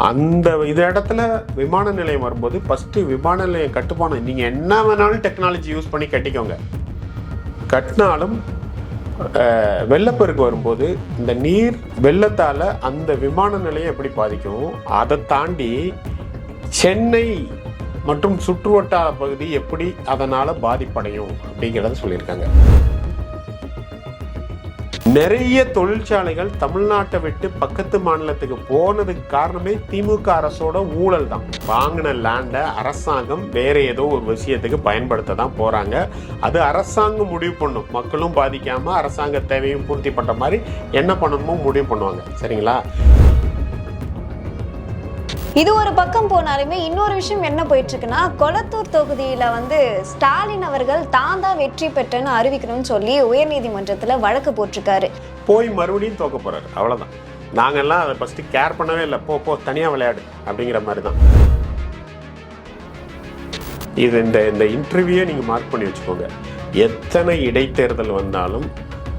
அந்த இது இடத்துல விமான நிலையம் வரும்போது ஃபஸ்ட்டு விமான நிலையம் கட்டுப்பானம், நீங்கள் என்ன வேணாலும் டெக்னாலஜி யூஸ் பண்ணி கட்டிக்கோங்க. கட்டினாலும் வெள்ளப்பெருக்கு வரும்போது இந்த நீர் வெள்ளத்தால் அந்த விமான நிலையம் எப்படி பாதிக்கும், அதை தாண்டி சென்னை மற்றும் சுற்றுவட்டார பகுதி எப்படி அதனால் பாதிப்படையும் அப்படிங்கிறத சொல்லியிருக்காங்க. நிறைய தொழிற்சாலைகள் தமிழ்நாட்டை விட்டு பக்கத்து மாநிலத்துக்கு போனதுக்கு காரணமே திமுக அரசோட ஊழல் தான். வாங்கின லேண்டை அரசாங்கம் வேற ஏதோ ஒரு விஷயத்துக்கு பயன்படுத்த தான் போறாங்க. அது அரசாங்கம் முடிவு பண்ணும். மக்களும் பாதிக்காம அரசாங்க தேவையும் பூர்த்தி பண்ற மாதிரி என்ன பண்ணணுமோ முடிவு பண்ணுவாங்க. சரிங்களா? இது ஒரு பக்கம் போனாலுமே இன்னொரு விஷயம் என்ன போயிட்டு இருக்குன்னா, கொளத்தூர் தொகுதியில ஸ்டாலின் அவர்கள் தான் வெற்றி பெற்றேன்னு அறிவிக்கணும்னு சொல்லி உயர்நீதிமன்றத்துல வழக்கு போட்டிருக்காரு. போய் மறுபடியும் தோக்க போறாரு. அவ்வளவுதான். நாங்கெல்லாம் அதை ஃபர்ஸ்ட் கேர் பண்ணவே இல்லை. போ தனியா விளையாடு அப்படிங்கிற மாதிரி தான். இது இந்த இன்டர்வியூ நீங்க மார்க் பண்ணி வச்சுக்கோங்க. எத்தனை இடைத்தேர்தல் வந்தாலும்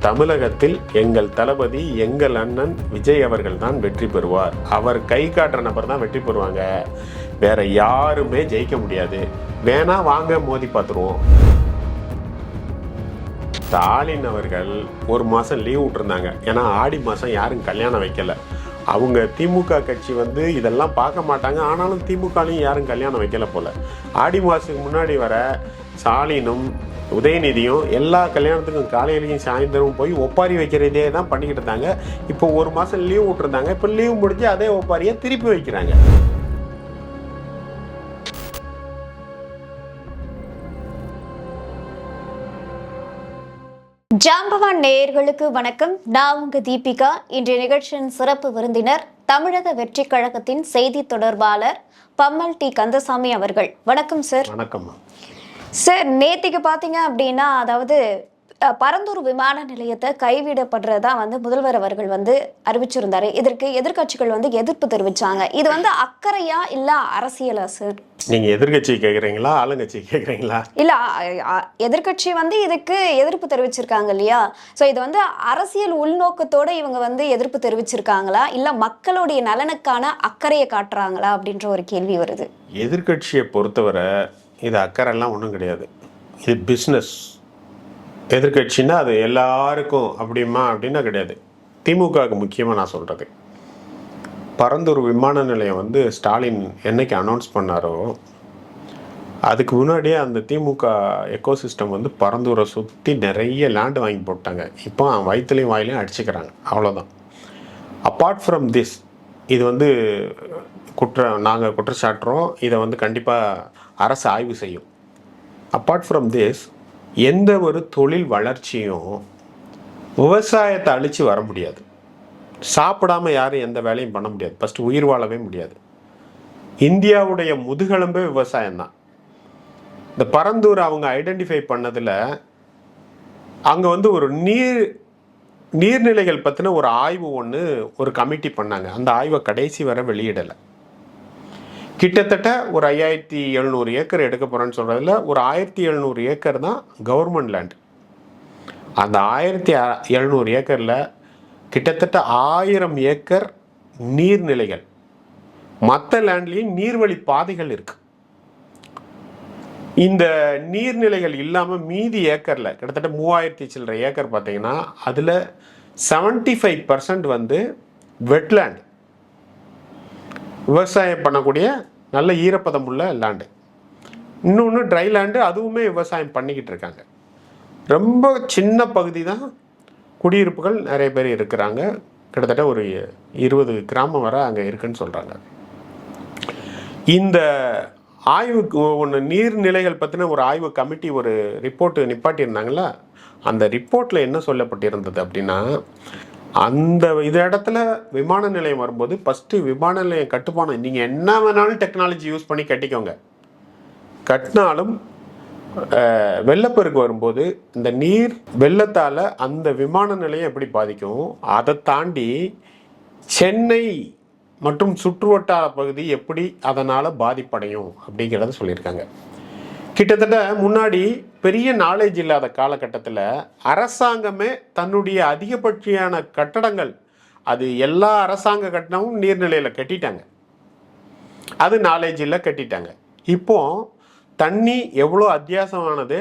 தமிழகத்தில் எங்கள் தளபதி, எங்கள் அண்ணன் விஜய் அவர்கள் தான் வெற்றி பெறுவார். அவர் கை காட்டுற நபர் தான் வெற்றி பெறுவாங்க. வேற யாருமே ஜெயிக்க முடியாது. வேணா வாங்க மோதி பார்த்துருவோம். ஸ்டாலின் அவர்கள் ஒரு மாதம் லீவ் விட்டுருந்தாங்க. ஏன்னா ஆடி மாதம் யாரும் கல்யாணம் வைக்கல. அவங்க திமுக கட்சி இதெல்லாம் பார்க்க மாட்டாங்க. ஆனாலும் திமுகலையும் யாரும் கல்யாணம் வைக்கல போல. ஆடி மாதத்துக்கு முன்னாடி வர ஸ்டாலினும் உதயநிதியும் எல்லா கல்யாணத்துக்கும் காலையிலையும் சாயந்தரம் போய் ஒப்பாரி வைக்கிறதே தான் பண்ணிக்கிட்டு இருந்தாங்க. இப்போ ஒரு மாதம் லீவ் விட்டுருந்தாங்க. இப்போ லீவ் முடிஞ்சு அதே ஒப்பாரியை திருப்பி வைக்கிறாங்க. ஜாம்பவான் நேயர்களுக்கு வணக்கம். நான் உங்க தீபிகா. இன்றைய நிகழ்ச்சியின் சிறப்பு விருந்தினர் தமிழக வெற்றி கழகத்தின் செய்தி தொடர்பாளர் பம்மல் டி கந்தசாமி அவர்கள். வணக்கம் சார். வணக்கம் சார். நேத்திக்கு பார்த்தீங்க அப்படின்னா, அதாவது பரந்தூர் விமான நிலையத்தை கைவிடப்படுறதா முதல்வர் அவர்கள் அறிவிச்சிருந்தாரு. இதற்கு எதிர்கட்சிகள் எதிர்ப்பு தெரிவிச்சாங்க. இது அக்கறையா இல்ல அரசியலா சார்? நீங்க எதிர்கட்சி கேக்குறீங்களா, ஆளுங்கட்சி கேக்குறீங்களா? இல்ல, எதிர்கட்சி இதுக்கு எதிர்ப்பு தெரிவிச்சிருக்காங்க இல்லையா? ஸோ இது அரசியல் உள்நோக்கத்தோட இவங்க எதிர்ப்பு தெரிவிச்சிருக்காங்களா, இல்ல மக்களுடைய நலனுக்கான அக்கறையை காட்டுறாங்களா அப்படின்ற ஒரு கேள்வி வருது. எதிர்கட்சியை பொறுத்தவரை இது அக்கறைலாம் ஒன்றும் கிடையாது. இது பிஸ்னஸ். எதிர்கட்சின்னா அது எல்லாருக்கும் அப்படின்னா கிடையாது. திமுகவுக்கு முக்கியமாக நான் சொல்கிறது, பரந்தூர் விமான நிலையம் ஸ்டாலின் என்னைக்கு அனௌன்ஸ் பண்ணாரோ அதுக்கு முன்னாடியே அந்த திமுக எக்கோசிஸ்டம் பரந்தூரை சுற்றி நிறைய லேண்டு வாங்கி போட்டாங்க. இப்போ வயிற்றுலையும் வாயிலையும் அடிச்சுக்கிறாங்க. அவ்வளோதான். அப்பார்ட் ஃப்ரம் திஸ், இது நாங்கள் குற்றச்சாட்டுறோம். இதை கண்டிப்பாக அரசு ஆய்வு செய்யும். அப்பார்ட் ஃப்ரம் திஸ், எந்த ஒரு தொழில் வளர்ச்சியும் விவசாயத்தை அழித்து வர முடியாது. சாப்பிடாம யாரும் எந்த வேலையும் பண்ண முடியாது. ஃபஸ்ட்டு உயிர் வாழவே முடியாது. இந்தியாவுடைய முதுகெலும்பே விவசாயம்தான். இந்த பரந்தூர் அவங்க ஐடென்டிஃபை பண்ணதில் அங்கே ஒரு நீர்நிலைகள் பற்றின ஒரு ஆய்வு ஒரு கமிட்டி பண்ணாங்க. அந்த ஆய்வை கடைசி வரை வெளியிடலை. கிட்டத்தட்ட ஒரு 5700 ஏக்கர் எடுக்க போகிறேன்னு சொல்கிறதுல ஒரு 1700 ஏக்கர் தான் கவர்மெண்ட் லேண்ட். அந்த 1700 ஏக்கரில் கிட்டத்தட்ட 1000 ஏக்கர் நீர்நிலைகள். மற்ற லேண்ட்லேயும் நீர்வழி பாதைகள் இருக்கு. இந்த நீர்நிலைகள் இல்லாமல் மீதி ஏக்கரில் கிட்டத்தட்ட 3000 சில்லற ஏக்கர் பார்த்தீங்கன்னா அதில் 75% வெட்லேண்ட், விவசாயம் பண்ணக்கூடிய நல்ல ஈரப்பதம் உள்ள லேண்டு. இன்னொன்று ட்ரை லேண்டு, அதுவுமே விவசாயம் பண்ணிக்கிட்டு இருக்காங்க. ரொம்ப சின்ன பகுதி தான் குடியிருப்புகள் நிறைய பேர் இருக்கிறாங்க. கிட்டத்தட்ட ஒரு 20 கிராமம் வரை அங்கே இருக்குன்னு சொல்கிறாங்க. இந்த ஆய்வுக்கு நீர்நிலைகள் பற்றின ஒரு ஆய்வு கமிட்டி ஒரு ரிப்போர்ட்டு நிப்பாட்டியிருந்தாங்களா, அந்த ரிப்போர்ட்டில் என்ன சொல்லப்பட்டிருந்தது அப்படின்னா, அந்த இடத்துல விமான நிலையம் வரும்போது ஃபஸ்ட்டு விமான நிலையம் கட்டுப்பானம், நீங்கள் என்ன வேணாலும் டெக்னாலஜி யூஸ் பண்ணி கட்டிக்கோங்க. கட்டினாலும் வெள்ளப்பெருக்கு வரும்போது இந்த நீர் வெள்ளத்தால் அந்த விமான நிலையம் எப்படி பாதிக்கும், அதை தாண்டி சென்னை மற்றும் சுற்றுவட்டார பகுதி எப்படி அதனால் பாதிப்படையும் அப்படிங்கிறத சொல்லியிருக்காங்க. கிட்டத்தட்ட முன்னாடி பெரிய நாலேஜ் இல்லாத காலகட்டத்தில் அரசாங்கமே தன்னுடைய அதிகபட்சியான கட்டடங்கள், அது எல்லா அரசாங்க கட்டணமும் நீர்நிலையில் கட்டிட்டாங்க. அது நாலேஜ் இல்லை, கட்டிட்டாங்க. இப்போ தண்ணி எவ்வளோ அத்தியாவசியமானது.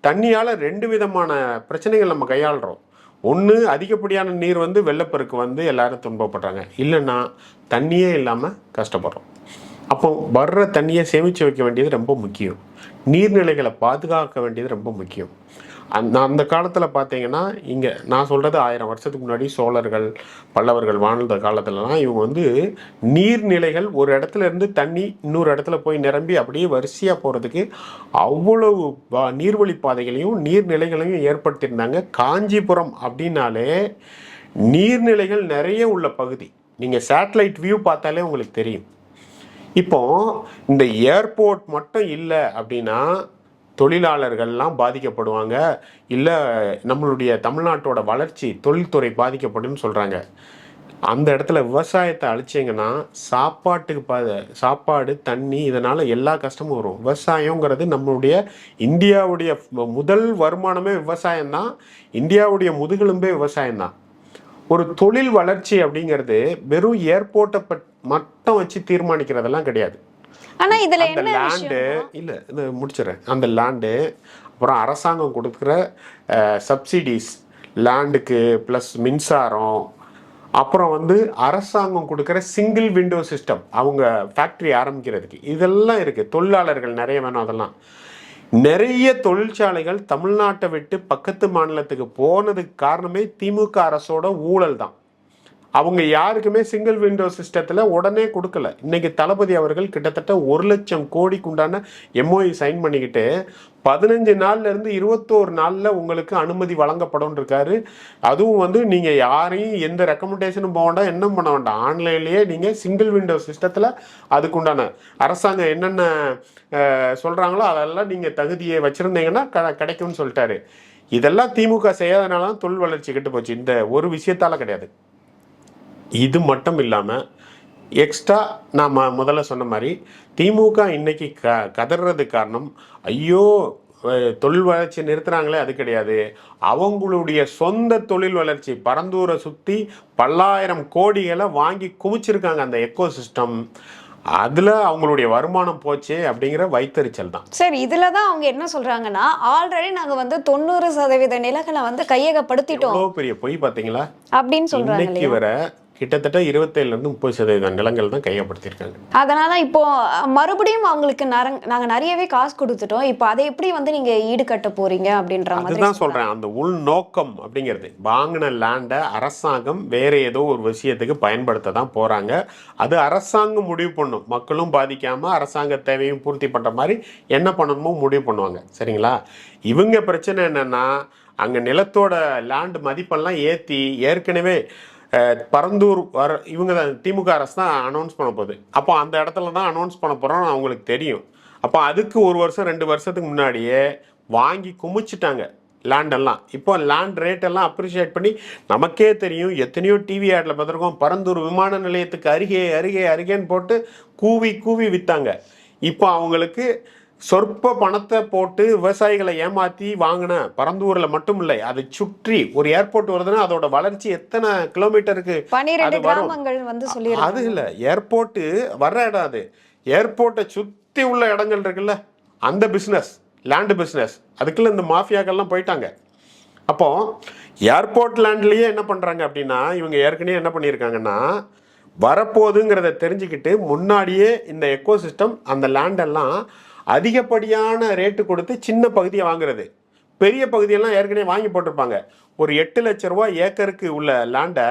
தண்ணியால் 2 விதமான பிரச்சனைகள் நம்ம கையாளுறோம். ஒன்று, அதிகப்படியான நீர் வந்து வெள்ளப்பெருக்கு வந்து எல்லாரும் துன்பப்படுறாங்க. இல்லைன்னா தண்ணியே இல்லாமல் கஷ்டப்படுறோம். அப்போ வர்ற தண்ணியை சேமித்து வைக்க வேண்டியது ரொம்ப முக்கியம். நீர்நிலைகளை பாதுகாக்க வேண்டியது ரொம்ப முக்கியம். அந்த காலத்தில் பார்த்தீங்கன்னா, இங்கே நான் சொல்கிறது 1000 வருஷத்துக்கு முன்னாடி சோழர்கள் பல்லவர்கள் வாழ்ந்த காலத்துலலாம் இவங்க வந்து நீர்நிலைகள் ஒரு இடத்துல இருந்து தண்ணி இன்னொரு இடத்துல போய் நிரம்பி அப்படியே வரிசையாக போகிறதுக்கு அவ்வளவு நீர்வழி பாதைகளையும் நீர்நிலைகளையும் ஏற்படுத்தியிருந்தாங்க. காஞ்சிபுரம் அப்படின்னாலே நீர்நிலைகள் நிறைய உள்ள பகுதி. நீங்கள் சேட்டலைட் வியூ பார்த்தாலே உங்களுக்கு தெரியும். இப்போ இந்த ஏர்போர்ட் மட்டும் இல்லை அப்படின்னா தொழிலாளர்கள்லாம் பாதிக்கப்படுவாங்க, இல்லை நம்மளுடைய தமிழ்நாட்டோட வளர்ச்சி தொழில்துறை பாதிக்கப்படும் சொல்கிறாங்க. அந்த இடத்துல விவசாயத்தை அழிச்சிங்கன்னா சாப்பாடு தண்ணி இதனால் எல்லா கஷ்டமும் வரும். விவசாயங்கிறது நம்மளுடைய இந்தியாவுடைய முதல் வருமானமே விவசாயம்தான். இந்தியாவுடைய முதுகெலும்பே விவசாயம்தான். ஒரு தொழில் வளர்ச்சி அப்படிங்கிறது வெறும் ஏர்போர்ட்டை மட்டும் வச்சு தீர்மானிக்கிறதெல்லாம் கிடையாது. ஆனா இதுல அந்த லேண்டு இல்லை, இது முடிச்சிடறேன். அந்த லேண்டு அப்புறம் அரசாங்கம் கொடுக்குற சப்சிடிஸ் லேண்டுக்கு ப்ளஸ் மின்சாரம், அப்புறம் வந்து அரசாங்கம் கொடுக்குற சிங்கிள் விண்டோ சிஸ்டம் அவங்க ஃபேக்ட்ரி ஆரம்பிக்கிறதுக்கு, இதெல்லாம் இருக்குது. தொழிலாளர்கள் நிறைய வேணும். அதெல்லாம் நிறைய தொழிற்சாலைகள் தமிழ்நாட்டை விட்டு பக்கத்து மாநிலத்துக்கு போனதுக்கு காரணமே திமுக அரசோட ஊழல் தான். அவங்க யாருக்குமே சிங்கிள் விண்டோ சிஸ்டத்தில் உடனே கொடுக்கல. இன்னைக்கு தளபதி அவர்கள் கிட்டத்தட்ட 1 லட்சம் கோடிக்கு உண்டான எம்ஓஇ சைன் பண்ணிக்கிட்டு 15 நாள்லேருந்து 21 நாளில் உங்களுக்கு அனுமதி வழங்கப்படும் இருக்காரு. அதுவும் வந்து நீங்கள் யாரையும் எந்த ரெக்கமெண்டேஷனும் போக வேண்டாம், என்ன பண்ண வேண்டாம், ஆன்லைன்லேயே நீங்கள் சிங்கிள் விண்டோ சிஸ்டத்தில் அதுக்குண்டான அரசாங்கம் என்னென்ன சொல்கிறாங்களோ அதெல்லாம் நீங்கள் தகுதியை வச்சுருந்தீங்கன்னா கிடைக்கும்னு சொல்லிட்டாரு. இதெல்லாம் திமுக செய்யாதனால தான் தொழில் வளர்ச்சி கெட்டு போச்சு. இந்த ஒரு விஷயத்தால் கிடையாது. இது மட்டும் இல்லாமல் எக்ஸ்ட்ரா நாம் முதல்ல சொன்ன மாதிரி திமுக இன்னைக்கு கதறது காரணம், ஐயோ தொழில் வளர்ச்சி நிறுத்துறாங்களே, அது கிடையாது. அவங்களுடைய சொந்த தொழில் வளர்ச்சி பரந்தூரை சுற்றி பல்லாயிரம் கோடிகளை வாங்கி குவிச்சிருக்காங்க அந்த எக்கோ சிஸ்டம். அதில் அவங்களுடைய வருமானம் போச்சு அப்படிங்கிற வைத்தறிச்சல் தான். சரி, இதில் தான் அவங்க என்ன சொல்கிறாங்கன்னா, ஆல்ரெடி நாங்கள் வந்து 90% நிலங்களை வந்து கையகப்படுத்திட்டோம். எவ்வளோ பெரிய பொய் பார்த்தீங்களா அப்படின்னு சொல்கிறாங்க. இன்னைக்கு வர கிட்டத்தட்ட 27லேருந்து 30% நிலங்கள் தான் கையப்படுத்தியிருக்காங்க. அதனால இப்போ மறுபடியும் அவங்களுக்கு நாங்கள் நிறையவே காசு கொடுத்துட்டோம், இப்போ அதை எப்படி வந்து நீங்கள் ஈடுகட்ட போறீங்க அப்படின்ற மாதிரி அதுதான் சொல்கிறேன். அந்த உள் நோக்கம் அப்படிங்கிறது வாங்கின லேண்டை அரசாங்கம் வேற ஏதோ ஒரு விஷயத்துக்கு பயன்படுத்த தான் போகிறாங்க. அது அரசாங்கம் முடிவு பண்ணும். மக்களும் பாதிக்காமல் அரசாங்க தேவையும் பூர்த்தி பண்ணுற மாதிரி என்ன பண்ணணுமோ முடிவு பண்ணுவாங்க. சரிங்களா? இவங்க பிரச்சனை என்னென்னா, அங்கே நிலத்தோட லேண்டு மதிப்பெல்லாம் ஏற்றி ஏற்கனவே பரந்தூர் இவங்க தான் திமுக அரசு தான் அனௌன்ஸ் பண்ண போகுது. அப்போ அந்த இடத்துல தான் அனௌன்ஸ் பண்ண போகிறோம் அவங்களுக்கு தெரியும். அப்போ அதுக்கு 1 வருஷம் 2 வருஷத்துக்கு முன்னாடியே வாங்கி குமிச்சிட்டாங்க லேண்டெல்லாம். இப்போ லேண்ட் ரேட்டெல்லாம் அப்ரிஷியேட் பண்ணி நமக்கே தெரியும். எத்தனையோ டிவி ஆடில் பார்த்துருக்கோம். பரந்தூர் விமான நிலையத்துக்கு அருகே அருகே அருகேன்னு போட்டு கூவி கூவி விற்றாங்க. இப்போ அவங்களுக்கு சொற்ப பணத்தை போட்டு விவசாயிகளை ஏமாற்றி வாங்கின பரந்தூரில் மட்டும் இல்லை, அதை சுற்றி ஒரு ஏர்போர்ட் வருதுன்னா அதோட வளர்ச்சி எத்தனை கிலோமீட்டருக்கு 12 கிராமங்கள் வந்து சொல்லி. அது இல்லை, ஏர்போர்ட்டு வர்ற இடம், அது ஏர்போர்ட்டை சுற்றி உள்ள இடங்கள் இருக்குல்ல, அந்த பிஸ்னஸ் லேண்டு பிஸ்னஸ் அதுக்குள்ள இந்த மாஃபியாக்கள்லாம் போயிட்டாங்க. அப்போ ஏர்போர்ட் லேண்ட்லேயே என்ன பண்ணுறாங்க அப்படின்னா, இவங்க ஏற்கனவே என்ன பண்ணியிருக்காங்கன்னா, வரப்போகுதுங்கிறத தெரிஞ்சுக்கிட்டு முன்னாடியே இந்த எக்கோ சிஸ்டம் அந்த லேண்டெல்லாம் அதிகப்படியான ரேட்டு கொடுத்து சின்ன பகுதியை வாங்குறது. பெரிய பகுதியெல்லாம் ஏற்கனவே வாங்கி போட்டிருப்பாங்க. ஒரு 8 லட்ச ரூபா ஏக்கருக்கு உள்ள லேண்டை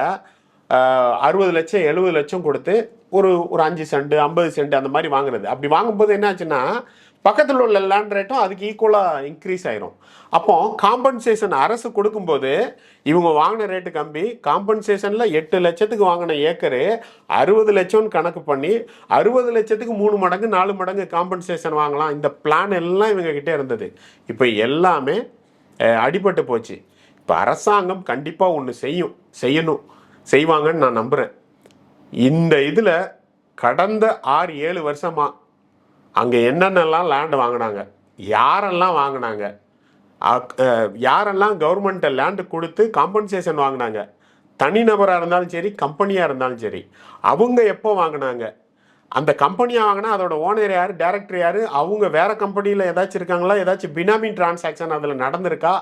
60 லட்சம் 70 லட்சம் கொடுத்து ஒரு 5 சென்ட் 50 சென்ட் அந்த மாதிரி வாங்குறது. அப்படி வாங்கும்போது என்ன ஆச்சுன்னா, பக்கத்தில் உள்ள லேண்ட் ரேட்டும் அதுக்கு ஈக்குவலாக இன்க்ரீஸ் ஆயிரும். அப்போ காம்பன்சேஷன் அரசு கொடுக்கும்போது இவங்க வாங்கின ரேட்டு கம்மி, காம்பன்சேஷனில் 8 லட்சத்துக்கு வாங்கின ஏக்கரு 60 லட்சம்னு கணக்கு பண்ணி 60 லட்சத்துக்கு 3 மடங்கு 4 மடங்கு காம்பன்சேஷன் வாங்கலாம். இந்த பிளான் எல்லாம் இவங்க கிட்டே இருந்தது. இப்போ எல்லாமே அடிபட்டு போச்சு. இப்போ அரசாங்கம் கண்டிப்பாக ஒன்று செய்வாங்கன்னு நான் நம்புகிறேன். இந்த இதில் கடந்த 6-7 வருஷமாக அங்கே என்னென்னலாம் லேண்டு வாங்கினாங்க, யாரெல்லாம் வாங்கினாங்க, யாரெல்லாம் கவர்மெண்ட்டை லேண்டு கொடுத்து காம்பன்சேஷன் வாங்கினாங்க, தனிநபராக இருந்தாலும் சரி கம்பெனியாக இருந்தாலும் சரி, அவங்க எப்போ வாங்கினாங்க, அந்த கம்பெனியை வாங்கினா அதோட ஓனர் யார், டைரக்டர் யார், அவங்க வேறு கம்பெனியில் ஏதாச்சும் இருக்காங்களா, ஏதாச்சும் பினாமி டிரான்சாக்ஷன் அதில் நடந்திருக்கா,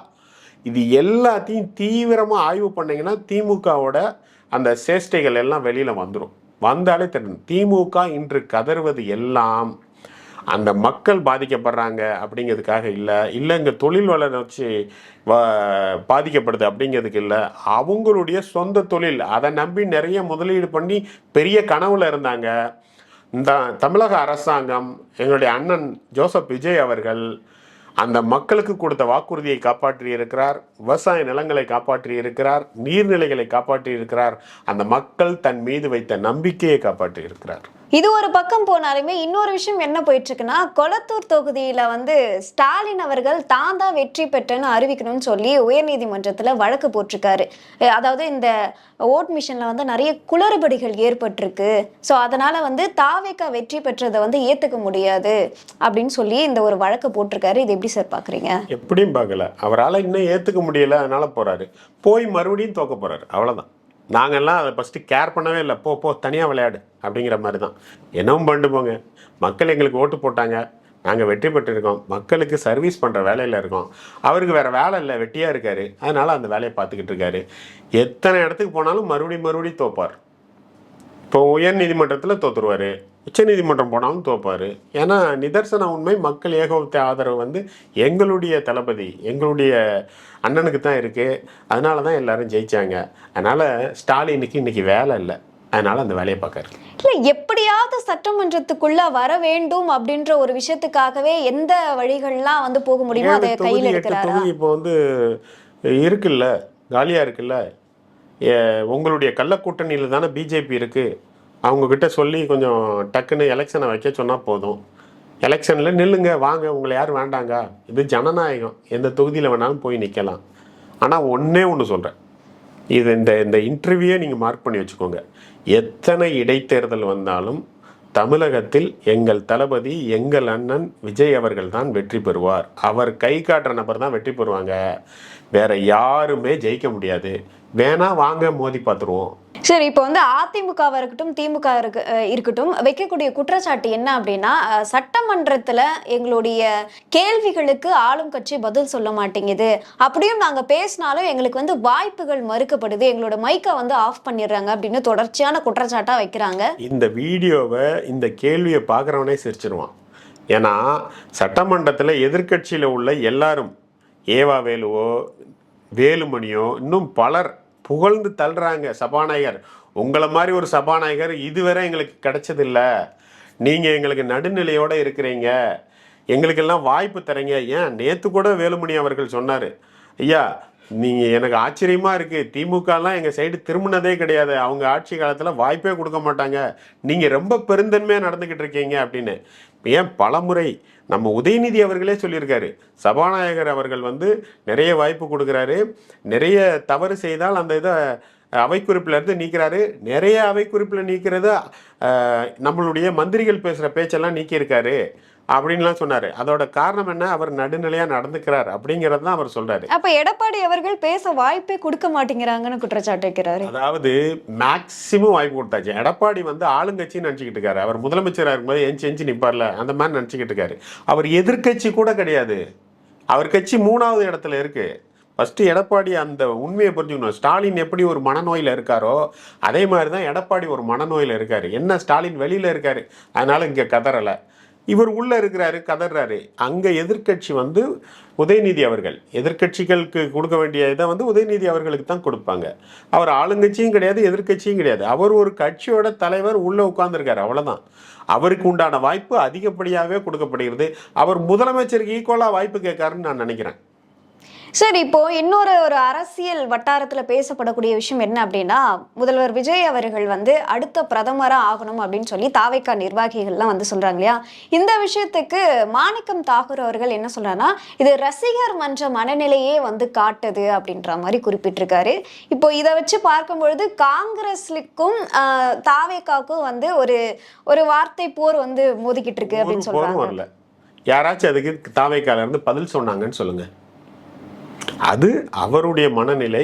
இது எல்லாத்தையும் தீவிரமாக ஆய்வு பண்ணிங்கன்னா திமுகவோட அந்த சேஷ்டைகள் எல்லாம் வெளியில் வந்துடும். வந்தாலே தெரியும் திமுக இன்று கதறுவது எல்லாம் அந்த மக்கள் பாதிக்கப்படுறாங்க அப்படிங்கிறதுக்காக இல்லை இங்கே தொழில் வளர்ச்சி பாதிக்கப்படுது அப்படிங்கிறதுக்கு இல்லை, அவங்களுடைய சொந்த தொழில் அதை நம்பி நிறைய முதலீடு பண்ணி பெரிய கனவுல இருந்தாங்க. இந்த தமிழக அரசாங்கம், எங்களுடைய அண்ணன் ஜோசப் விஜய் அவர்கள் அந்த மக்களுக்கு கொடுத்த வாக்குறுதியை காப்பாற்றி இருக்கிறார், விவசாய நிலங்களை காப்பாற்றி இருக்கிறார், நீர்நிலைகளை காப்பாற்றி இருக்கிறார், அந்த மக்கள் தன் மீது வைத்த நம்பிக்கையை காப்பாற்றி இருக்கிறார். இது ஒரு பக்கம் போனாலுமே இன்னொரு விஷயம் என்ன போயிட்டு இருக்குன்னா, கொளத்தூர் தொகுதியில வந்து ஸ்டாலின் அவர்கள் தான் தான் வெற்றி பெற்றேன்னு அறிவிக்கணும்னு சொல்லி உயர்நீதிமன்றத்துல வழக்கு போட்டிருக்காரு. அதாவது இந்த ஓட் மிஷன்ல வந்து நிறைய குளறுபடிகள் ஏற்பட்டிருக்கு, ஸோ அதனால வந்து தாவேக்கா வெற்றி பெற்றதை வந்து ஏத்துக்க முடியாது அப்படின்னு சொல்லி இந்த ஒரு வழக்கு போட்டிருக்காரு. இது எப்படி சார் பாக்குறீங்க? எப்படியும் பார்க்கல, அவரால் இன்னும் ஏத்துக்க முடியல, அதனால போறாரு, போய் மறுபடியும் தோக்க போறாரு, அவ்வளவுதான். நாங்கள்லாம் அதை ஃபஸ்ட்டு கேர் பண்ணவே இல்லை, போ தனியாக விளையாடு அப்படிங்கிற மாதிரி தான். என்னவும் பண்ணிட்டு போங்க, மக்கள் எங்களுக்கு ஓட்டு போட்டாங்க, நாங்கள் வெற்றி பெற்றிருக்கோம், மக்களுக்கு சர்வீஸ் பண்ணுற வேலையில் இருக்கோம், அவருக்கு வேறு வேலை இல்லை, வெட்டியாக இருக்கார், அதனால் அந்த வேலையை பார்த்துக்கிட்டு இருக்காரு. எத்தனை இடத்துக்கு போனாலும் மறுபடியும் தோப்பார். இப்போ உயர்நீதிமன்றத்தில் தோற்றுருவார், உச்சநீதிமன்றம் போனாலும் தோப்பார். ஏன்னா நிதர்சன உண்மை, மக்கள் ஏகோபித்த ஆதரவு வந்து எங்களுடைய தளபதி, எங்களுடைய அண்ணனுக்கு தான் இருக்குது, அதனால தான் எல்லாரும் ஜெயித்தாங்க. அதனால் ஸ்டாலினுக்கு இன்றைக்கி வேலை இல்லை, அதனால் அந்த வேலையை பார்க்காரு. இல்லை, எப்படியாவது சட்டமன்றத்துக்குள்ள வர வேண்டும் அப்படின்ற ஒரு விஷயத்துக்காகவே எந்த வழிகள்லாம் வந்து போக முடியுமோ அதை கையில் எடுக்கிறாரா? இப்போ வந்து இருக்குல்ல, காலியாக இருக்குல்ல, உங்களுடைய கள்ள கூட்டணியில் தானே பிஜேபி இருக்குது, அவங்கக்கிட்ட சொல்லி கொஞ்சம் டக்குன்னு எலெக்ஷனை வைக்க சொன்னால் போதும். எலெக்ஷனில் நில்லுங்க, வாங்க, உங்களை யாரும் வேண்டாங்க, இது ஜனநாயகம், எந்த தொகுதியில் வேணாலும் போய் நிற்கலாம். ஆனால் ஒன்று சொல்கிறேன், இது இந்த இன்டர்வியூவை நீங்கள் மார்க் பண்ணி வச்சுக்கோங்க. எத்தனை இடைத்தேர்தல் வந்தாலும் தமிழகத்தில் எங்கள் தளபதி, எங்கள் அண்ணன் விஜய் அவர்கள் தான் வெற்றி பெறுவார். அவர் கை காட்டுற நபர் தான் வெற்றி பெறுவாங்க, வேற யாருமே ஜெயிக்க முடியாது. வேணா வாங்க, மோதி பார்த்துருவோம். சரி, இப்போ வந்து அதிமுகவாக இருக்கட்டும், திமுக இருக்கட்டும், வைக்கக்கூடிய குற்றச்சாட்டு என்ன அப்படின்னா, சட்டமன்றத்தில் எங்களுடைய கேள்விகளுக்கு ஆளும் கட்சி பதில் சொல்ல மாட்டேங்குது, அப்படியும் நாங்கள் பேசினாலும் எங்களுக்கு வந்து வாய்ப்புகள் மறுக்கப்படுது, எங்களோட மைக்கை வந்து ஆஃப் பண்ணிடுறாங்க அப்படின்னு தொடர்ச்சியான குற்றச்சாட்டாக வைக்கிறாங்க. இந்த வீடியோவை, இந்த கேள்வியை பார்க்குறவனே சிரிச்சிருவான். ஏன்னா சட்டமன்றத்தில் எதிர்கட்சியில் உள்ள எல்லாரும், ஏவா வேலுவோ வேலுமணியோ இன்னும் பலர் புகழ்ந்து தள்ளுறாங்க. சபாநாயகர், உங்களை மாதிரி ஒரு சபாநாயகர் இதுவரை எங்களுக்கு கிடைச்சதில்லை, நீங்கள் எங்களுக்கு நடுநிலையோடு இருக்கிறீங்க, எங்களுக்கெல்லாம் வாய்ப்பு தரீங்க. ஏன் நேற்று கூட வேலுமணி அவர்கள் சொன்னார், ஐயா நீங்கள், எனக்கு ஆச்சரியமாக இருக்குது, திமுகலாம் எங்கள் சைடு திரும்பினதே கிடையாது, அவங்க ஆட்சி காலத்தில் வாய்ப்பே கொடுக்க மாட்டாங்க, நீங்கள் ரொம்ப பெருந்தன்மையாக நடந்துக்கிட்டு இருக்கீங்க அப்படின்னு. ஏன் பலமுறை நம்ம உதயநிதி அவர்களே சொல்லியிருக்காரு, சபாநாயகர் அவர்கள் வந்து நிறைய வாய்ப்பு கொடுக்குறாரு, நிறைய தவறு செய்தால் அந்த இதை அவைக்குறிப்பில் இருந்து நீக்கிறாரு, நிறைய அவைக்குறிப்பில் நீக்கிறது நம்மளுடைய மந்திரிகள் பேசுகிற பேச்செல்லாம் நீக்கியிருக்காரு அப்படின்லாம் சொன்னார். அதோட காரணம் என்ன, அவர் நடுநிலையாக நடந்துக்கிறார் அப்படிங்கிறது தான் அவர் சொல்கிறாரு. அப்போ எடப்பாடி அவர்கள் பேச வாய்ப்பே கொடுக்க மாட்டேங்கிறாங்கன்னு குற்றச்சாட்டு வைக்கிறாரு. அதாவது மேக்சிமம் வாய்ப்பு கொடுத்தாச்சு. எடப்பாடி வந்து ஆளுங்கட்சின்னு நினச்சிக்கிட்டு இருக்காரு, அவர் முதலமைச்சராக இருக்கும்போது எஞ்சி நிற்பார்ல, அந்த மாதிரி நினச்சிக்கிட்டு இருக்காரு. அவர் எதிர்கட்சி கூட கிடையாது, அவர் கட்சி 3வது இடத்துல இருக்குது. ஃபஸ்ட்டு எடப்பாடி அந்த உண்மையை புரிஞ்சுக்கணும். ஸ்டாலின் எப்படி ஒரு மனநோயில் இருக்காரோ அதே மாதிரி தான் எடப்பாடி ஒரு மனநோயில் இருக்கார். என்ன, ஸ்டாலின் வெளியில் இருக்கார், அதனால் இங்கே கதறலை, இவர் உள்ளே இருக்கிறாரு, கதறாரு. அங்கே எதிர்கட்சி வந்து உதயநிதி அவர்கள், எதிர்கட்சிகளுக்கு கொடுக்க வேண்டிய இதை வந்து உதயநிதி அவர்களுக்கு தான் கொடுப்பாங்க. அவர் ஆளுங்கட்சியும் கிடையாது, எதிர்கட்சியும் கிடையாது, அவர் ஒரு கட்சியோட தலைவர், உள்ளே உட்கார்ந்துருக்காரு, அவ்வளோதான். அவருக்கு உண்டான வாய்ப்பு அதிகப்படியாகவே கொடுக்கப்படுகிறது. அவர் முதலமைச்சருக்கு ஈக்குவலாக வாய்ப்பு கேட்காருன்னு நான் நினைக்கிறேன். சரி, இப்போ இன்னொரு அரசியல் வட்டாரத்தில் பேசப்படக்கூடிய விஷயம் என்ன அப்படின்னா, முதல்வர் விஜய் அவர்கள் வந்து அடுத்த பிரதமராக ஆகணும் அப்படின்னு சொல்லி தாவேக்கா நிர்வாகிகள்லாம் வந்து சொல்றாங்க இல்லையா. இந்த விஷயத்துக்கு மாணிக்கம் தாகூர் அவர்கள் என்ன சொல்றாருன்னா, இது ரசிகர் மன்ற மனநிலையே வந்து காட்டுது அப்படின்ற மாதிரி குறிப்பிட்டிருக்காரு. இப்போ இதை வச்சு பார்க்கும்பொழுது காங்கிரஸுக்கும் தாவேக்காவுக்கும் வந்து ஒரு வார்த்தை போர் வந்து மோதிக்கிட்டு இருக்கு அப்படின்னு சொல்றாங்க. யாராச்சும் அதுக்கு தாவேக்கால இருந்து பதில் சொன்னாங்கன்னு சொல்லுங்க. அது அவருடைய மனநிலை.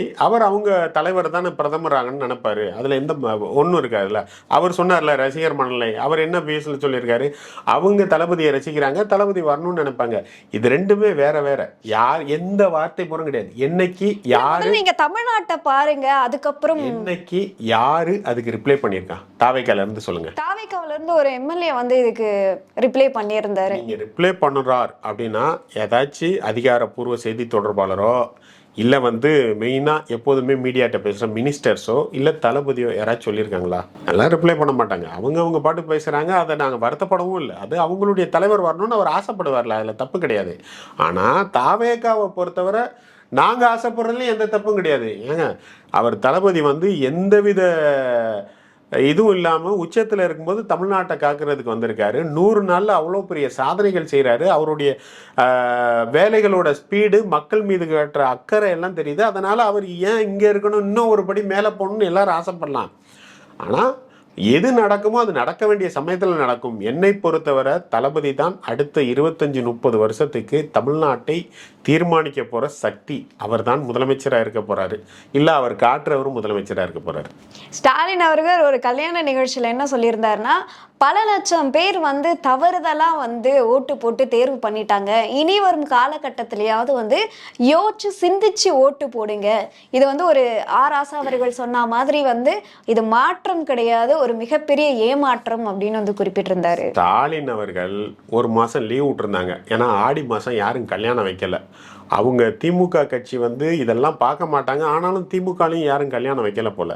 அவங்க தலைவர் தானே பிரதமராகன்னு நினைப்பாரு. அதில் எந்த ஒன்றும் இருக்காதுல்ல. அவர் சொன்னார்ல ரசிகர் மனநிலை. அவர் என்ன பேசல சொல்லியிருக்காரு, அவங்க தளபதியை ரசிக்கிறாங்க, தளபதி வரணும்னு நினைப்பாங்க. இது ரெண்டுமே வேற வேற. யார் எந்த வார்த்தை போறோம் கிடையாது. என்னைக்கு யாரு நீங்க தமிழ்நாட்டை பாருங்க, அதுக்கப்புறம் என்னைக்கு யாரு அதுக்கு ரிப்ளை பண்ணியிருக்கான்? தாவேக்கால இருந்து சொல்லுங்க. தாவேக்கால இருந்து ஒரு எம்எல்ஏ வந்து இதுக்கு ரிப்ளை பண்ணியிருந்தாரு. நீங்க ரிப்ளை பண்ணுறார் அப்படின்னா ஏதாச்சும் அதிகாரப்பூர்வ செய்தி தொடர்பாளரோ இல்லை வந்து மெயினாக எப்போதுமே மீடியாட்ட பேசுகிற மினிஸ்டர்ஸோ இல்லை தளபதியோ யாராச்சும் சொல்லியிருக்காங்களா? எல்லாம் ரிப்ளை பண்ண மாட்டாங்க. அவங்க பாட்டு பேசுகிறாங்க. அதை நாங்கள் வருத்தப்படவும் இல்லை. அது அவங்களுடைய தலைவர் வரணும்னு அவர் ஆசைப்படுவார்ல, அதில் தப்பு கிடையாது. ஆனால் தாவேக்காவை பொறுத்தவரை நாங்கள் ஆசைப்படுறதுல எந்த தப்பும் கிடையாது. ஏங்க அவர் தளபதி வந்து எந்தவித இதுவும் இல்லாமல் உச்சத்தில் இருக்கும்போது தமிழ்நாட்டை காக்கிறதுக்கு வந்திருக்காரு. 100 நாளில் அவ்வளோ பெரிய சாதனைகள் செய்கிறாரு. அவருடைய வேலைகளோட ஸ்பீடு, மக்கள் மீது கட்டுற அக்கறை எல்லாம் தெரியுது. அதனால் அவர் ஏன் இங்கே இருக்கணும், இன்னும் ஒரு படி மேலே போகணும்னு எல்லாரும் ஆசைப்படலாம். ஆனால் எது நடக்குமோ அது நடக்க வேண்டிய சமயத்தில் நடக்கும். என்னை பொறுத்தவரை தளபதி தான் அடுத்த 25-30 வருஷத்துக்கு தமிழ்நாட்டை தீர்மானிக்க போகிற சக்தி. அவர் தான் முதலமைச்சராக இருக்க போகிறாரு, இல்லை அவர் காட்டுறவரும் முதலமைச்சராக இருக்க போகிறாரு. ஸ்டாலின் அவர்கள் ஒரு கல்யாண நிகழ்ச்சியில் என்ன சொல்லியிருந்தாருன்னா, பல லட்சம் பேர் வந்து தவறுதலாக வந்து ஓட்டு போட்டு தேர்வு பண்ணிட்டாங்க. இனி வரும் காலகட்டத்திலேயாவது வந்து யோசிச்சு சிந்திச்சு ஓட்டு போடுங்க. இது வந்து ஒரு ஆசா அவர்கள் சொன்ன மாதிரி வந்து இது மாற்றம் கிடையாது, ஒரு மிகப்பெரிய ஏமாற்றம் அப்படின்னு வந்து குறிப்பிட்டிருந்தாரு. ஸ்டாலின் அவர்கள் ஒரு மாதம் லீவ் விட்டுருந்தாங்க. ஏன்னா ஆடி மாதம் யாரும் கல்யாணம் வைக்கல. அவங்க திமுக கட்சி வந்து இதெல்லாம் பார்க்க மாட்டாங்க. ஆனாலும் திமுகலையும் யாரும் கல்யாணம் வைக்கல போல.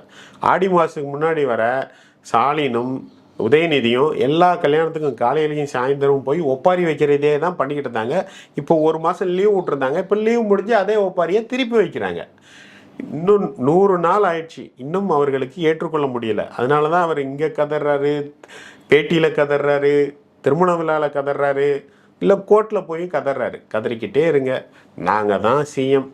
ஆடி மாதத்துக்கு முன்னாடி வர ஸ்டாலினும் உதயநிதியும் எல்லா கல்யாணத்துக்கும் காலையிலையும் சாயந்தரம் போய் ஒப்பாரி வைக்கிறதே தான் பண்ணிக்கிட்டு இருந்தாங்க. இப்போ ஒரு மாதம் லீவ் விட்டுருந்தாங்க. இப்போ லீவ் முடிஞ்சு அதே ஒப்பாரியை திருப்பி வைக்கிறாங்க. இன்னும் 100 நாள் ஆயிடுச்சு. இன்னும் அவர்களுக்கு ஏற்றுக்கொள்ள முடியல. அதனால தான் அவர் இங்கே கதறாரு, பேட்டியில் கதறாரு, திருமண விழாவில் கதறாரு, இல்லை கோர்ட்டில் போய் கதறாரு. கதறிக்கிட்டே இருங்க, நாங்கள் தான் சிஎம்,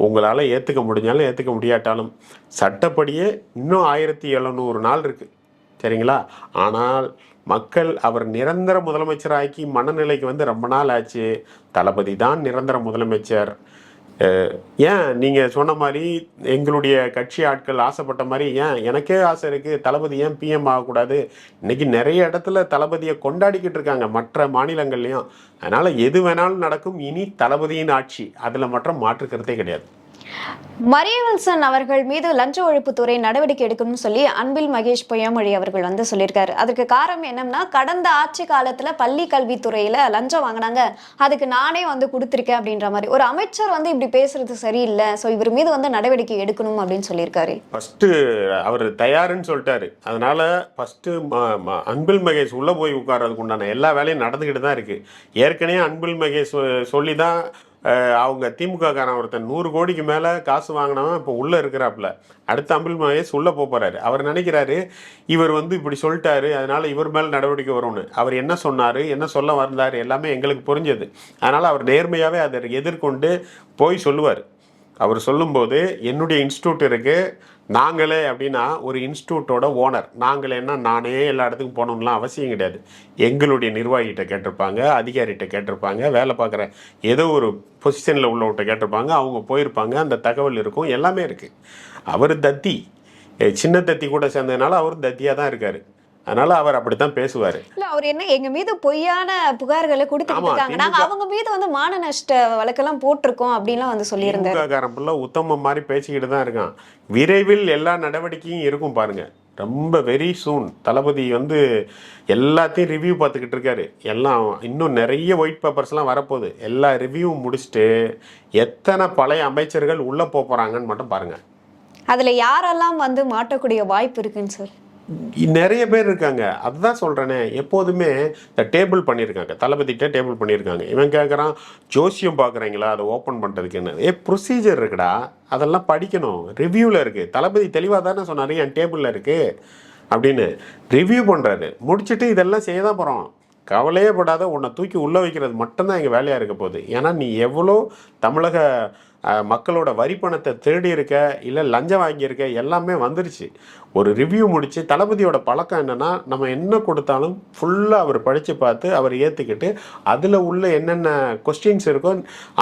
உங்களால் ஏற்றுக்க முடிஞ்சாலும் ஏற்றுக்க முடியாட்டாலும் சட்டப்படியே இன்னும் 1700 நாள் இருக்குது, சரிங்களா? ஆனால் மக்கள் அவர் நிரந்தர முதலமைச்சராக்கி மனநிலைக்கு வந்து ரொம்ப நாள் ஆச்சு. தளபதி தான் நிரந்தர முதலமைச்சர். ஏன் நீங்கள் சொன்ன மாதிரி எங்களுடைய கட்சி ஆட்கள் ஆசைப்பட்ட மாதிரி ஏன் எனக்கே ஆசை இருக்குது, தளபதி ஏன் பிஎம் ஆகக்கூடாது? இன்றைக்கி நிறைய இடத்துல தளபதியை கொண்டாடிக்கிட்டு இருக்காங்க, மற்ற மாநிலங்கள்லையும். அதனால் எது வேணாலும் நடக்கும். இனி தளபதியின் ஆட்சி, அதில் மட்டும் மாற்று கருத்தே கிடையாது. மரியவில்சன் அவர்கள் மீது லஞ்ச ஒழிப்புத்துறை நடவடிக்கை எடுக்கணும்னு சொல்லி அன்பில் மகேஷ் பொய்யாமொழி அவர்கள் வந்து சொல்லியிருக்காரு. அதுக்கு காரணம் என்னன்னா, கடந்த ஆட்சி காலத்துல பள்ளி கல்வித்துறையில லஞ்சம் வாங்கினாங்க, அதுக்கு நானே வந்து கொடுத்துருக்கேன் அப்படின்ற மாதிரி ஒரு அமைச்சர் வந்து இப்படி பேசுறது சரியில்லை, ஸோ இவர் மீது வந்து நடவடிக்கை எடுக்கணும் அப்படின்னு சொல்லியிருக்காரு. ஃபர்ஸ்ட் அவர் தயாருன்னு சொல்லிட்டாரு. அதனால ஃபர்ஸ்ட் அன்பில் மகேஷ் உள்ள போய் உட்கார்றதுக்கு உண்டான எல்லா வேலையும் நடந்துக்கிட்டு தான் இருக்கு. ஏற்கனவே அன்பில் மகேஷ் சொல்லி தான் அவங்க திமுக காரன் ஒருத்தன் 100 கோடிக்கு மேலே காசு வாங்கினவன் இப்போ உள்ளே இருக்கிறாப்புல. அடுத்த அன்பில் மகேஷ் உள்ளே போகிறாரு. அவர் நினைக்கிறாரு இவர் வந்து இப்படி சொல்லிட்டாரு, அதனால் இவர் மேலே நடவடிக்கை வரும்னு. அவர் என்ன சொன்னார், என்ன சொல்ல வந்தார், எல்லாமே எங்களுக்கு புரிஞ்சது. அதனால் அவர் நேர்மையாகவே அதை எதிர்கொண்டு போய் சொல்லுவார். அவர் சொல்லும்போது என்னுடைய இன்ஸ்டியூட் இருக்குது, நாங்களே அப்படின்னா ஒரு இன்ஸ்டியூட்டோட ஓனர், நாங்களேன்னா நானே எல்லா இடத்துக்கும் போகணும்லாம் அவசியம் கிடையாது. எங்களுடைய நிர்வாகிகிட்ட கேட்டிருப்பாங்க, அதிகாரிகிட்ட கேட்டிருப்பாங்க, வேலை பார்க்குற ஏதோ ஒரு பொசிஷனில் உள்ளவர்கிட்ட கேட்டிருப்பாங்க, அவங்க போயிருப்பாங்க, அந்த தகவல் இருக்கும், எல்லாமே இருக்குது. அவர் தத்தி, சின்ன தத்தி கூட சேர்ந்ததுனால அவர் தத்தியாக தான் இருக்கார். அதனால அவர் அப்படித்தான் பேசுவாரு. இல்ல அவர் என்ன எங்க மீது பொய்யான புகார்களை கொடுத்துட்டு இருக்காங்க, நாங்க அவங்க மீது வந்து மான நஷ்ட வழக்கெல்லாம் போட்டிருக்கோம் அப்படின்லாம் வந்து சொல்லியிருந்தாரு. திமுககாரன் உத்தமம் மாதிரி பேசிக்கிட்டு தான் இருக்கான். விரைவில் எல்லா நடவடிக்கையும் இருக்கும் பாருங்க. ரொம்ப வெரி சூன் தளபதி வந்து எல்லாத்தையும் ரிவ்யூ பார்த்துக்கிட்டு இருக்காரு. எல்லாம் இன்னும் நிறைய ஒயிட் பேப்பர்ஸ்லாம் வரப்போகுது. எல்லா ரிவ்யூவும் முடிச்சுட்டு எத்தனை பழைய அமைச்சர்கள் உள்ளே போகிறாங்கன்னு மட்டும் பாருங்க. அதில் யாரெல்லாம் வந்து மாட்டக்கூடிய வாய்ப்பு இருக்குன்னு சார் நிறைய பேர் இருக்காங்க. அதுதான் சொல்கிறேனே, எப்போதுமே இந்த டேபிள் பண்ணியிருக்காங்க, தளபதிகிட்ட டேபிள் பண்ணியிருக்காங்க. இவன் கேட்குறான் ஜோசியம் பார்க்குறீங்களா அதை ஓப்பன் பண்ணுறதுக்கு என்ன ப்ரொசீஜர் இருக்குடா, அதெல்லாம் படிக்கணும், ரிவ்யூவில் இருக்குது. தளபதி தெளிவாக தானே சொன்னார் என் டேபிளில் இருக்குது அப்படின்னு. ரிவ்யூ பண்ணுறாரு, முடிச்சுட்டு இதெல்லாம் செய்ய தான் போகிறோம். கவலையே படாத, உன்னை தூக்கி உள்ளே வைக்கிறது மட்டும்தான் எங்கள் வேலையாக இருக்க போகுது. ஏன்னா நீ எவ்வளோ தமிழக மக்களோட வரி பணத்தை திருடி இருக்க இல்லை லஞ்சம் வாங்கியிருக்க எல்லாமே வந்துருச்சு. ஒரு ரிவ்யூ முடித்து தளபதியோட பழக்கம் என்னென்னா, நம்ம என்ன கொடுத்தாலும் ஃபுல்லாக அவர் படித்து பார்த்து அவர் ஏற்றுக்கிட்டு அதில் உள்ள என்னென்ன கொஸ்டின்ஸ் இருக்கோ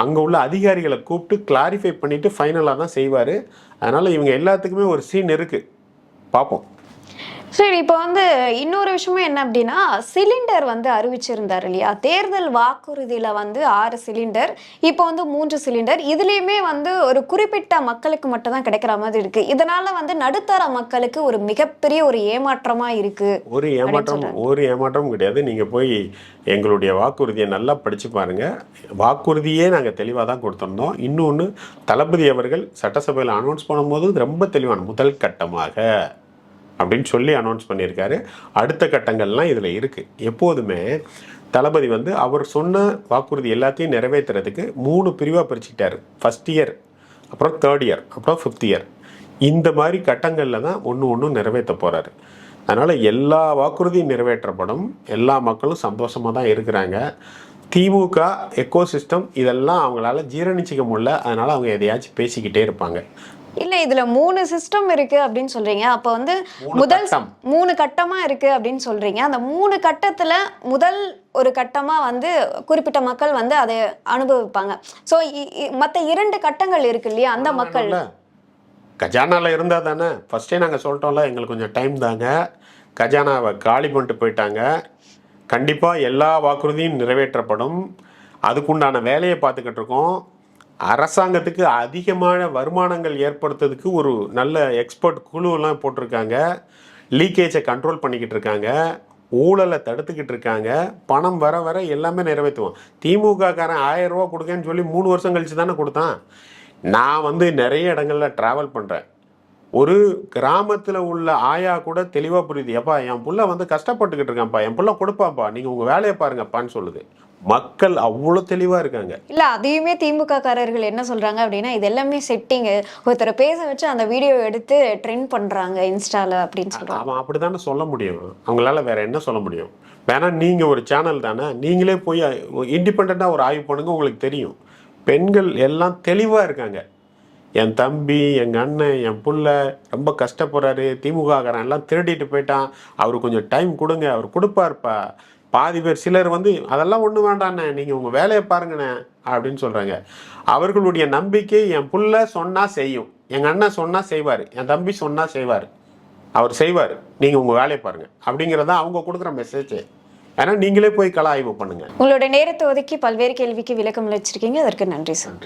அங்கே உள்ள அதிகாரிகளை கூப்பிட்டு கிளாரிஃபை பண்ணிவிட்டு ஃபைனலாக தான் செய்வார். அதனால் இவங்க எல்லாத்துக்குமே ஒரு சீன் இருக்குது, பார்ப்போம். சரி, இப்போ வந்து இன்னொரு விஷயமும் என்ன அப்படின்னா, சிலிண்டர் வந்து அறிவிச்சிருந்தார் இல்லையா? தேர்தல் வாக்குறுதியில் வந்து 6 சிலிண்டர், இப்போ வந்து 3 சிலிண்டர். இதுலேயுமே வந்து ஒரு குறிப்பிட்ட மக்களுக்கு மட்டும் தான் கிடைக்கிற மாதிரி இருக்கு. இதனால வந்து நடுத்தர மக்களுக்கு ஒரு மிகப்பெரிய ஒரு ஏமாற்றமா இருக்கு. ஒரு ஏமாற்றமும் கிடையாது. நீங்கள் போய் எங்களுடைய வாக்குறுதியை நல்லா படித்து பாருங்கள். வாக்குறுதியே நாங்கள் தெளிவாக தான் கொடுத்துருந்தோம். இன்னொன்று, தளபதி அவர்கள் சட்டசபையில் அனௌன்ஸ் பண்ணும்போது ரொம்ப தெளிவான முதல் கட்டமாக அப்படின்னு சொல்லி அனௌன்ஸ் பண்ணியிருக்காரு. அடுத்த கட்டங்கள்லாம் இதில் இருக்குது. எப்போதுமே தளபதி வந்து அவர் சொன்ன வாக்குறுதி எல்லாத்தையும் நிறைவேற்றுறதுக்கு 3 பிரிவாக பிரிச்சுக்கிட்டார். ஃபஸ்ட் இயர், அப்புறம் 3rd இயர், அப்புறம் 5th இயர். இந்த மாதிரி கட்டங்களில் தான் ஒன்று நிறைவேற்ற போகிறாரு. அதனால் எல்லா வாக்குறுதியும் நிறைவேற்றப்படும். எல்லா மக்களும் சந்தோஷமாக தான் இருக்கிறாங்க. திமுக எக்கோசிஸ்டம் இதெல்லாம் அவங்களால ஜீரணிச்சிக்க முடியல. அதனால் அவங்க எதையாச்சும் பேசிக்கிட்டே இருப்பாங்க. இல்ல, இதுல 3 சிஸ்டம் இருக்கு அப்படின்னு சொல்றீங்க. அப்ப வந்து முதல் 3 கட்டமா இருக்கு அப்படின்னு சொல்றீங்க. அந்த 3 கட்டத்துல முதல் ஒரு கட்டமா வந்து குறிப்பிட்ட மக்கள் வந்து அதை அனுபவிப்பாங்க. ஸோ மற்ற 2 கட்டங்கள் இருக்கு இல்லையா, அந்த மக்கள் கஜானாவில் இருந்தால் தானே. ஃபஸ்ட்டே நாங்கள் சொல்லிட்டோம்ல, எங்களுக்கு கொஞ்சம் டைம் தாங்க. கஜானாவை காலி பண்ணிட்டு போயிட்டாங்க. கண்டிப்பாக எல்லா வாக்குறுதியும் நிறைவேற்றப்படும். அதுக்குண்டான வேலையை பார்த்துக்கிட்டு இருக்கோம். அரசாங்கத்துக்கு அதிகமான வருமானங்கள் ஏற்படுத்துறதுக்கு ஒரு நல்ல எக்ஸ்பர்ட் குழுவெல்லாம் போட்டிருக்காங்க. லீக்கேஜை கண்ட்ரோல் பண்ணிக்கிட்டு இருக்காங்க. ஊழலை தடுத்துக்கிட்டு இருக்காங்க. பணம் வர வர எல்லாமே நிறைவேற்றுவோம். திமுககாரன் 1000 ரூபா கொடுக்கன்னு சொல்லி 3 வருஷம் கழிச்சு தானே கொடுத்தான். நான் வந்து நிறைய இடங்களில் ட்ராவல் பண்ணுறேன். ஒரு கிராமத்தில் உள்ள ஆயா கூட தெளிவாக புரியுது. எப்பா, என் புள்ள வந்து கஷ்டப்பட்டுக்கிட்டு இருக்கான்ப்பா, என் புள்ள கொடுப்பாப்பா, நீங்கள் உங்கள் வேலையை பாருங்கப்பான்னு சொல்லுது. மக்கள் அவ்வளோ தெளிவாக இருக்காங்க. இல்லை, அதையுமே திமுக காரர்கள் என்ன சொல்கிறாங்க அப்படின்னா, இது எல்லாமே செட்டிங்கு, ஒருத்தரை பேச வச்சு அந்த வீடியோ எடுத்து ட்ரெண்ட் பண்ணுறாங்க இன்ஸ்டாவில் அப்படின்னு சொல்கிறாங்க. அவன் அப்படி தானே சொல்ல முடியும். அவங்களால வேற என்ன சொல்ல முடியும்? வேணா நீங்கள் ஒரு சேனல் தானே, நீங்களே போய் இண்டிபெண்ட்டாக ஒரு ஆய்வு பண்ணுங்க, உங்களுக்கு தெரியும். பெண்கள் எல்லாம் தெளிவாக இருக்காங்க. என் தம்பி, எங்கள் அண்ணன், என் புள்ள ரொம்ப கஷ்டப்படுறாரு, திமுககாரன் எல்லாம் திருடிட்டு போயிட்டான், அவருக்கு கொஞ்சம் டைம் கொடுங்க, அவர் கொடுப்பாருப்பா. பாதி பேர், சிலர் வந்து அதெல்லாம் ஒன்றும் வேண்டாண்ணே, நீங்கள் உங்கள் வேலையை பாருங்கண்ணே அப்படின்னு சொல்கிறாங்க. அவர்களுடைய நம்பிக்கை, என் புள்ள சொன்னால் செய்யும், எங்கள் அண்ணன் சொன்னால் செய்வார், என் தம்பி சொன்னால் செய்வார், அவர் செய்வார், நீங்கள் உங்கள் வேலையை பாருங்கள் அப்படிங்கிறதான் அவங்க கொடுக்குற மெசேஜ். ஏன்னா நீங்களே போய் கள ஆய்வு பண்ணுங்கள். உங்களோட நேரத்தை ஒதுக்கி பல்வேறு கேள்விக்கு விளக்கம் அளிச்சிருக்கீங்க, அதற்கு நன்றி சார்.